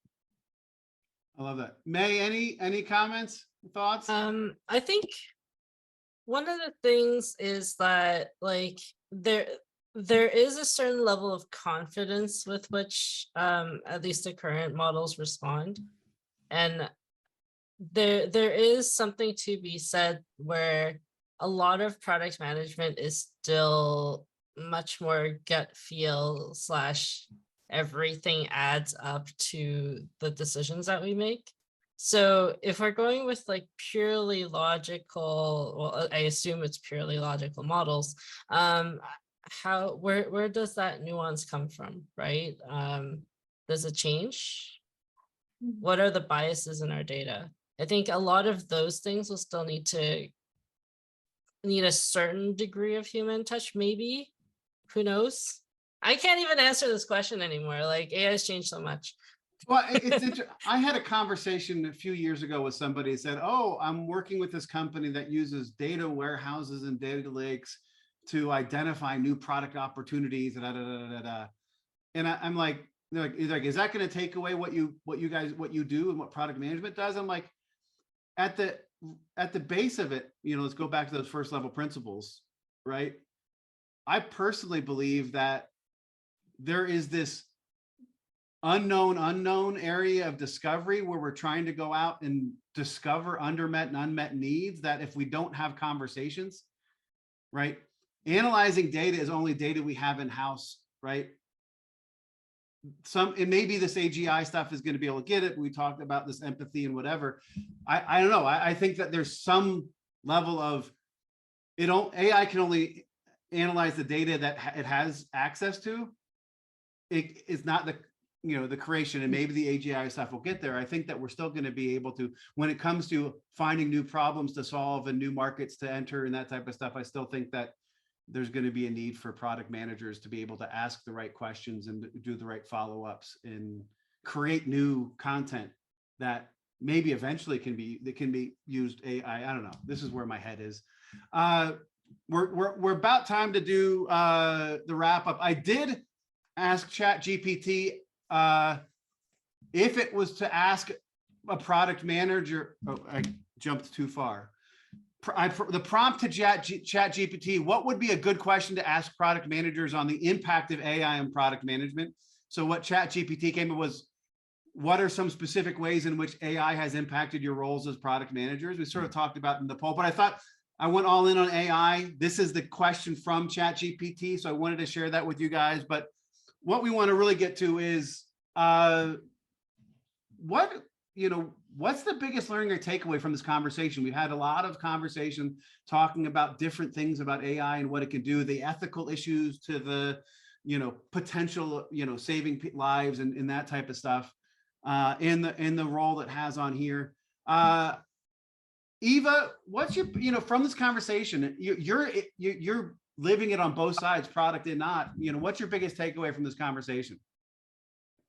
Speaker 1: I love that. May, any comments, thoughts?
Speaker 3: I think one of the things is that like there is a certain level of confidence with which at least the current models respond, and there is something to be said where a lot of product management is still much more gut feel / everything adds up to the decisions that we make. So if we're going with like purely logical, well, I assume it's purely logical models, where does that nuance come from, right? Does it change? What are the biases in our data? I think a lot of those things will still need a certain degree of human touch, maybe. Who knows? I can't even answer this question anymore. Like AI has changed so much.
Speaker 1: Well, it's interesting. I had a conversation a few years ago with somebody who said, oh, I'm working with this company that uses data warehouses and data lakes to identify new product opportunities. And I'm like, he's like, is that going to take away what you do and what product management does? I'm like, at the base of it, let's go back to those first level principles, right? I personally believe that there is this unknown area of discovery where we're trying to go out and discover undermet and unmet needs, that if we don't have conversations, right? Analyzing data is only data we have in house, right? And maybe this AGI stuff is going to be able to get it. We talked about this empathy and whatever. I don't know. I think that there's some level of AI can only analyze the data that it has access to. It is not the creation, and maybe the AGI stuff will get there. I think that we're still going to be able to, when it comes to finding new problems to solve and new markets to enter and that type of stuff, I still think that there's going to be a need for product managers to be able to ask the right questions and do the right follow-ups and create new content that maybe eventually can be used AI. I don't know. This is where my head is. We're about time to do the wrap up. I did ask ChatGPT if it was to ask a product manager, oh, I jumped too far. The prompt to chat GPT, what would be a good question to ask product managers on the impact of AI on product management? So what chat GPT came up was, what are some specific ways in which AI has impacted your roles as product managers? We sort of talked about in the poll, but I thought I went all in on AI. This is the question from chat GPT. So I wanted to share that with you guys. But what we want to really get to is what's the biggest learning or takeaway from this conversation? We've had a lot of conversation talking about different things about AI and what it can do, the ethical issues to the, potential, saving lives and that type of stuff in the role that has on here. Eva, what's your, from this conversation, you're living it on both sides, product and not, what's your biggest takeaway from this conversation?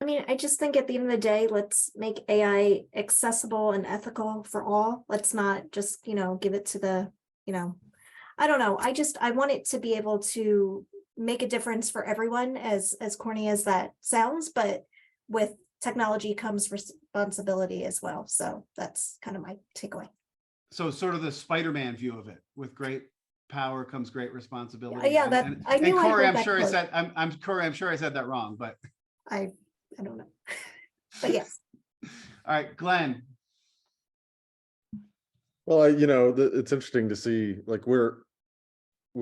Speaker 5: I mean, I just think at the end of the day, let's make AI accessible and ethical for all. Let's not just, give it to the, I don't know. I want it to be able to make a difference for everyone, as corny as that sounds, but with technology comes responsibility as well. So that's kind of my takeaway.
Speaker 1: So sort of the Spider-Man view of it, with great power comes great responsibility.
Speaker 5: Yeah, I knew.
Speaker 1: Cory,
Speaker 5: I'm
Speaker 1: sure I said that wrong, but
Speaker 5: I don't know. But yes.
Speaker 1: All right, Glenn.
Speaker 6: Well, it's interesting to see, like, we're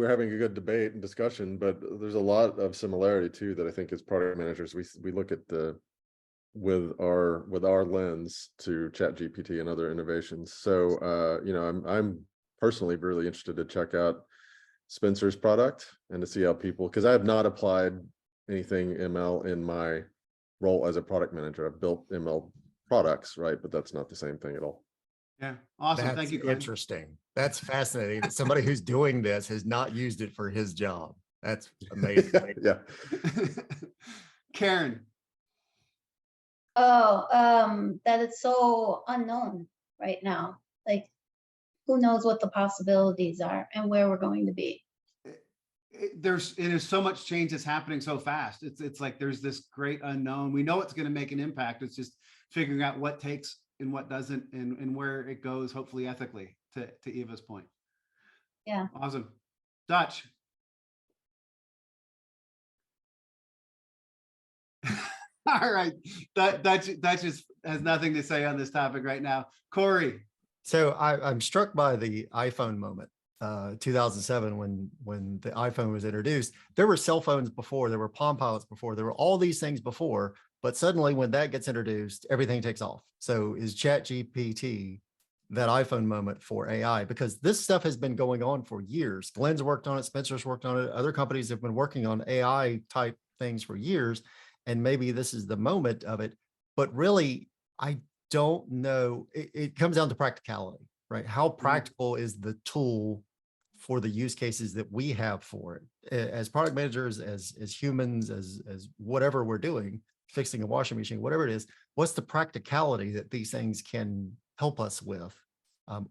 Speaker 6: having a good debate and discussion, but there's a lot of similarity too that I think as product managers we look at with our lens to ChatGPT and other innovations. So I'm personally really interested to check out Spencer's product and to see how people, because I have not applied anything ML in my role as a product manager. I've built ML products, right? But that's not the same thing at all.
Speaker 1: Yeah, awesome.
Speaker 4: That's
Speaker 1: Thank you, Glenn.
Speaker 4: interesting. That's fascinating that somebody who's doing this has not used it for his job. That's amazing.
Speaker 6: Yeah.
Speaker 1: Karen.
Speaker 9: That it's so unknown right now. Like, who knows what the possibilities are and where we're going to be.
Speaker 1: There's so much change that's happening so fast. It's like there's this great unknown. We know it's going to make an impact. It's just figuring out what takes and what doesn't, and where it goes, hopefully ethically, to Eva's point.
Speaker 9: Yeah.
Speaker 1: Awesome. Dutch. All right. Dutch just has nothing to say on this topic right now. Cory.
Speaker 4: So I'm struck by the iPhone moment. 2007 when the iPhone was introduced. There were cell phones before, there were Palm Pilots before, there were all these things before, but suddenly when that gets introduced, everything takes off. So is ChatGPT that iPhone moment for AI? Because this stuff has been going on for years. Glenn's worked on it, Spencer's worked on it, other companies have been working on AI type things for years, and maybe this is the moment of it. But really, I don't know. It comes down to practicality, right? How practical is the tool for the use cases that we have for it as product managers, as humans, as whatever we're doing, fixing a washing machine, whatever it is, what's the practicality that these things can help us with?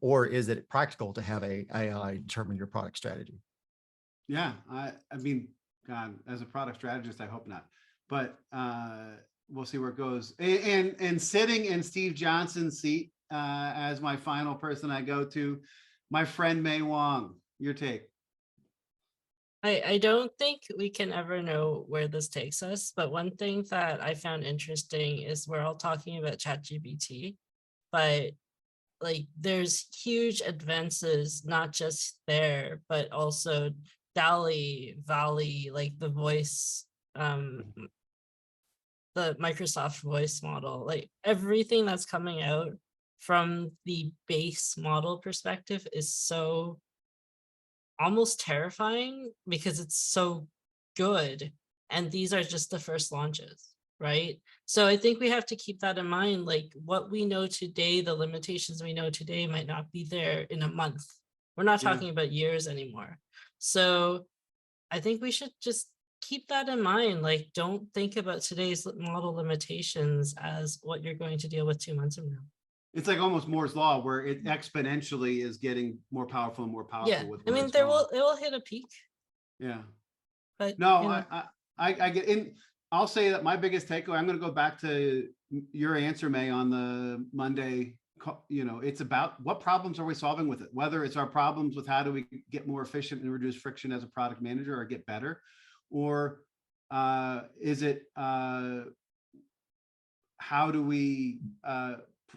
Speaker 4: Or is it practical to have AI determine your product strategy?
Speaker 1: Yeah, I mean, God, as a product strategist, I hope not, but we'll see where it goes. And sitting in Steve Johnson's seat as my final person I go to, my friend May Wong. Your take.
Speaker 3: I don't think we can ever know where this takes us, but one thing that I found interesting is we're all talking about ChatGPT, but like there's huge advances, not just there, but also DALL-E, Valley, like the voice, the Microsoft voice model, like everything that's coming out from the base model perspective is so almost terrifying because it's so good, and these are just the first launches, right? So I think we have to keep that in mind. Like what we know today, the limitations we know today might not be there in a month. We're not talking about years anymore. So I think we should just keep that in mind. Like, don't think about today's model limitations as what you're going to deal with 2 months from now.
Speaker 1: It's like almost Moore's law, where it exponentially is getting more powerful and more powerful.
Speaker 3: Yeah,
Speaker 1: with
Speaker 3: I mean, it will hit a peak.
Speaker 1: Yeah,
Speaker 3: but
Speaker 1: no, I get in. I'll say that my biggest takeaway, I'm going to go back to your answer, May, on the Monday, it's about what problems are we solving with it? Whether it's our problems with how do we get more efficient and reduce friction as a product manager or get better, or is it how do we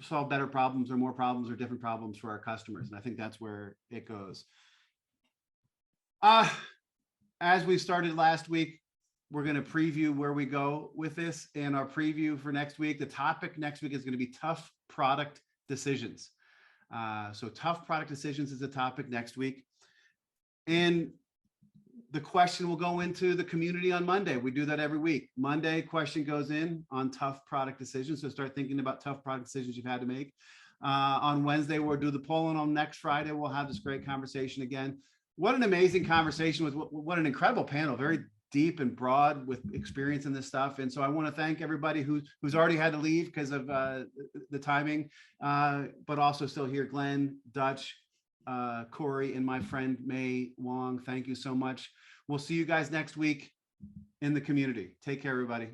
Speaker 1: solve better problems or more problems or different problems for our customers? And I think that's where it goes. As we started last week, we're going to preview where we go with this. And our preview for next week, the topic next week is going to be tough product decisions. So tough product decisions is the topic next week. And the question will go into the community on Monday. We do that every week. Monday, question goes in on tough product decisions. So start thinking about tough product decisions you've had to make. On Wednesday, we'll do the poll, and on next Friday, we'll have this great conversation again. What an amazing conversation with what an incredible panel, very deep and broad with experience in this stuff. And so I want to thank everybody who's already had to leave because of the timing, but also still here. Glenn, Dutch, Cory, and my friend May, Wong, thank you so much. We'll see you guys next week in the community. Take care, everybody.